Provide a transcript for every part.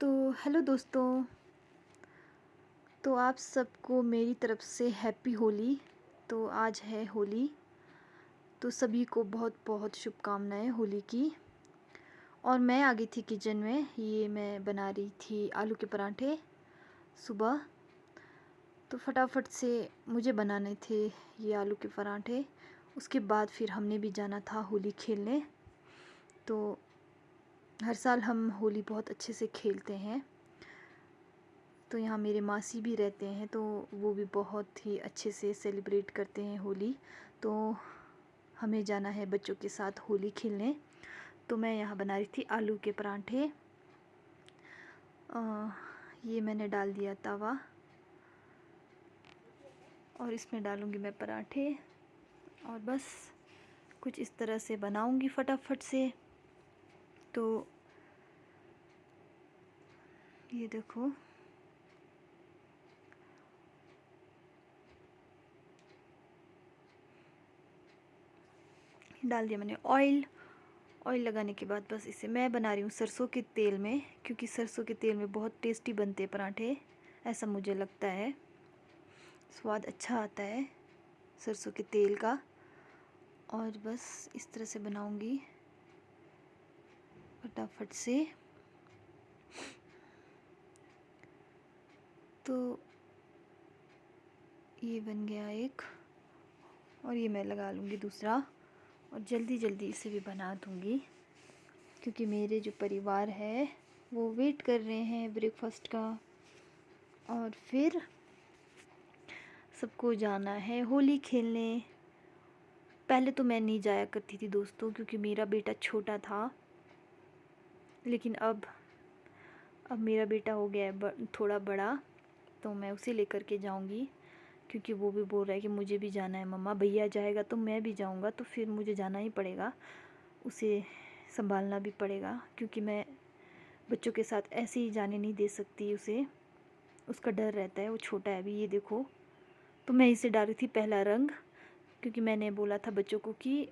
तो हेलो दोस्तों। तो आप सबको मेरी तरफ से हैप्पी होली। तो आज है होली, तो सभी को बहुत बहुत शुभकामनाएं होली की। और मैं आ गई थी किचन में, ये मैं बना रही थी आलू के पराठे सुबह। तो फटाफट से मुझे बनाने थे ये आलू के पराठे। उसके बाद फिर हमने भी जाना था होली खेलने। तो हर साल हम होली बहुत अच्छे से खेलते हैं। तो यहाँ मेरे मासी भी रहते हैं, तो वो भी बहुत ही अच्छे से सेलिब्रेट करते हैं होली। तो हमें जाना है बच्चों के साथ होली खेलने। तो मैं यहाँ बना रही थी आलू के पराठे। ये मैंने डाल दिया तवा, और इसमें डालूँगी मैं पराठे। और बस कुछ इस तरह से बनाऊँगी फटाफट से। तो ये देखो, डाल दिया मैंने ऑयल। ऑयल लगाने के बाद बस इसे मैं बना रही हूँ सरसों के तेल में, क्योंकि सरसों के तेल में बहुत टेस्टी बनते हैं पराठे, ऐसा मुझे लगता है। स्वाद अच्छा आता है सरसों के तेल का। और बस इस तरह से बनाऊंगी फटाफट से। तो ये बन गया एक, और ये मैं लगा लूँगी दूसरा, और जल्दी जल्दी इसे भी बना दूँगी, क्योंकि मेरे जो परिवार है वो वेट कर रहे हैं ब्रेकफास्ट का। और फिर सबको जाना है होली खेलने। पहले तो मैं नहीं जाया करती थी दोस्तों, क्योंकि मेरा बेटा छोटा था। लेकिन अब मेरा बेटा हो गया है थोड़ा बड़ा, तो मैं उसे लेकर के जाऊंगी। क्योंकि वो भी बोल रहा है कि मुझे भी जाना है मम्मा, भैया जाएगा तो मैं भी जाऊंगा, तो फिर मुझे जाना ही पड़ेगा, उसे संभालना भी पड़ेगा। क्योंकि मैं बच्चों के साथ ऐसे ही जाने नहीं दे सकती उसे, उसका डर रहता है, वो छोटा है अभी। ये देखो, तो मैं इसे डाल रही थी पहला रंग, क्योंकि मैंने बोला था बच्चों को कि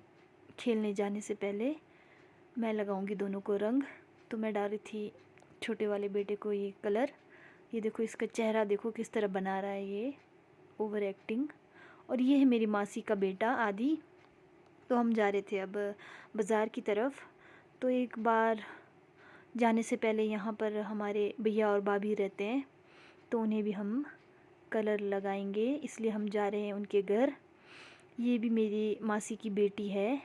खेलने जाने से पहले मैं लगाऊंगी दोनों को रंग। तो मैं डाल रही थी छोटे वाले बेटे को ये कलर। ये देखो, इसका चेहरा देखो किस तरह बना रहा है, ये ओवर एक्टिंग। और ये है मेरी मासी का बेटा आदि। तो हम जा रहे थे अब बाज़ार की तरफ। तो एक बार जाने से पहले यहाँ पर हमारे भैया और भाभी रहते हैं, तो उन्हें भी हम कलर लगाएंगे, इसलिए हम जा रहे हैं उनके घर। ये भी मेरी मासी की बेटी है।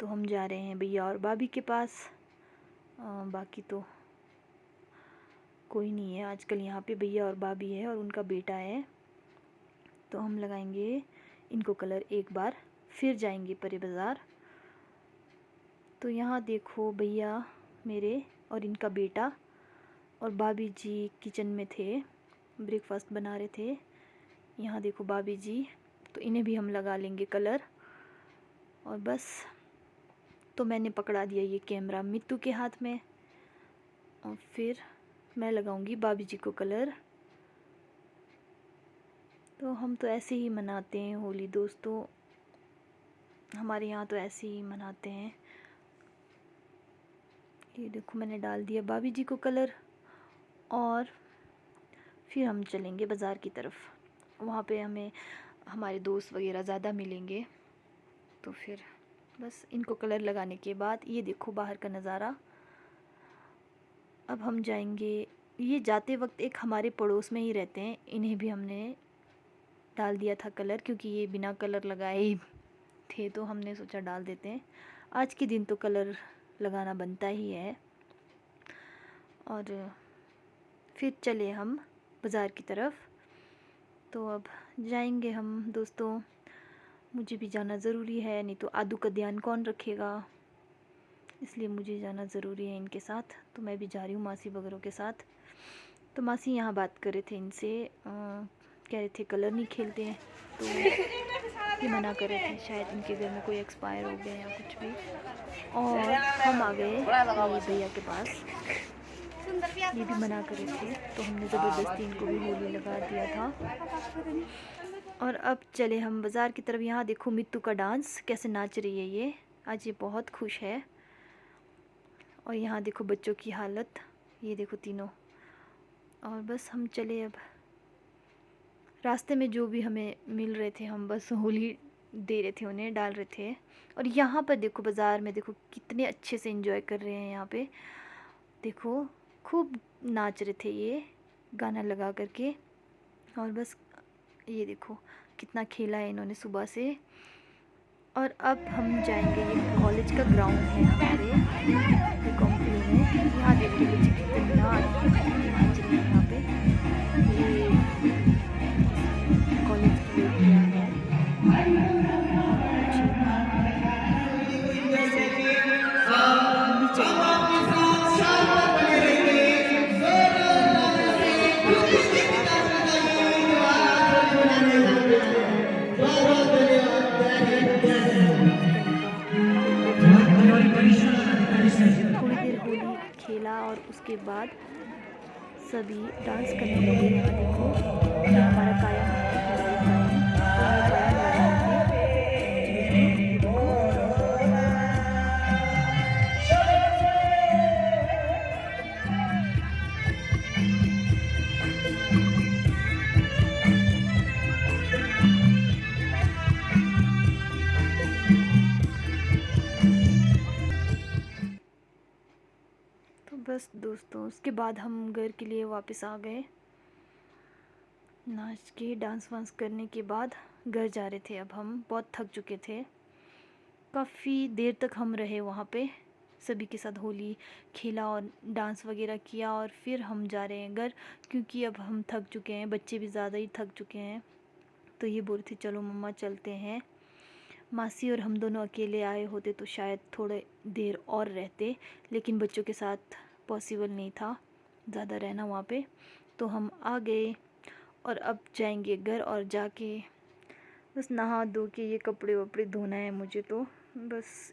तो हम जा रहे हैं भैया और भाभी के पास। बाकी तो कोई नहीं है आजकल यहाँ पे, भैया और भाभी है और उनका बेटा है। तो हम लगाएंगे इनको कलर एक बार, फिर जाएंगे परे बाज़ार। तो यहाँ देखो, भैया मेरे और इनका बेटा और भाभी जी किचन में थे, ब्रेकफास्ट बना रहे थे। यहाँ देखो भाभी जी, तो इन्हें भी हम लगा लेंगे कलर। और बस, तो मैंने पकड़ा दिया ये कैमरा मित्तू के हाथ में, और फिर मैं लगाऊंगी भाभी जी को कलर। तो हम तो ऐसे ही मनाते हैं होली दोस्तों, हमारे यहाँ तो ऐसे ही मनाते हैं। ये देखो, मैंने डाल दिया भाभी जी को कलर। और फिर हम चलेंगे बाज़ार की तरफ, वहाँ पे हमें हमारे दोस्त वगैरह ज़्यादा मिलेंगे। तो फिर बस इनको कलर लगाने के बाद ये देखो बाहर का नज़ारा। अब हम जाएंगे, ये जाते वक्त एक हमारे पड़ोस में ही रहते हैं, इन्हें भी हमने डाल दिया था कलर, क्योंकि ये बिना कलर लगाए ही थे, तो हमने सोचा डाल देते हैं। आज के दिन तो कलर लगाना बनता ही है। और फिर चले हम बाज़ार की तरफ। तो अब जाएंगे हम दोस्तों, मुझे भी जाना ज़रूरी है, नहीं तो आदू का ध्यान कौन रखेगा, इसलिए मुझे जाना ज़रूरी है इनके साथ। तो मैं भी जा रही हूँ मासी वगैरह के साथ। तो मासी यहाँ बात कर रहे थे इनसे, कह रहे थे कलर नहीं खेलते हैं, तो ये मना कर रहे थे, शायद इनके घर में कोई एक्सपायर हो गया या कुछ भी। और हम आ गए ये भैया के पास, ये भी मना कर रहे थे, तो हमने ज़बरदस्ती इनको भी होली लगा दिया था। और अब चले हम बाज़ार की तरफ। यहाँ देखो मित्तू का डांस कैसे नाच रही है, ये आज ये बहुत खुश है। और यहाँ देखो बच्चों की हालत, ये देखो तीनों। और बस हम चले अब। रास्ते में जो भी हमें मिल रहे थे हम बस होली दे रहे थे, उन्हें डाल रहे थे। और यहाँ पर देखो बाज़ार में देखो कितने अच्छे से एंजॉय कर रहे हैं। यहाँ पे देखो खूब नाच रहे थे ये गाना लगा करके। और बस ये देखो कितना खेला है इन्होंने सुबह से। और अब हम जाएंगे, ये कॉलेज का ग्राउंड है हमारे रिकॉम्पी में। यहाँ देखिए बच्चे कितना नाच रहे हैं यहाँ पे। ये कॉलेज की लड़कियाँ हैं और कुछ हम भी चलेंगे बच्चों के साथ। हमने थोड़ा बहुत खेला उनके साथ और उसके बाद ये डांस करने का एक बज रहा था। थोड़ी देर होली खेला और उसके बाद सभी डांस करने लगे। यहाँ देखो ये हमारा कायम है, खिलाड़ी कायम, तो ये कायम लगाएंगे। ये देखो तो बस दोस्तों उसके बाद हम घर के लिए वापस आ गए। नाच के डांस वांस करने के बाद घर जा रहे थे। अब हम बहुत थक चुके थे, काफ़ी देर तक हम रहे वहाँ पे, सभी के साथ होली खेला और डांस वगैरह किया। और फिर हम जा रहे हैं घर, क्योंकि अब हम थक चुके हैं, बच्चे भी ज़्यादा ही थक चुके हैं। तो ये बोल रहे थे चलो मम्मा चलते हैं। मासी और हम दोनों अकेले आए होते तो शायद थोड़े देर और रहते, लेकिन बच्चों के साथ पॉसिबल नहीं था ज़्यादा रहना वहाँ पे, तो हम आ गए। और अब जाएंगे घर और जाके बस नहा धो के ये कपड़े वपड़े धोना है मुझे तो बस।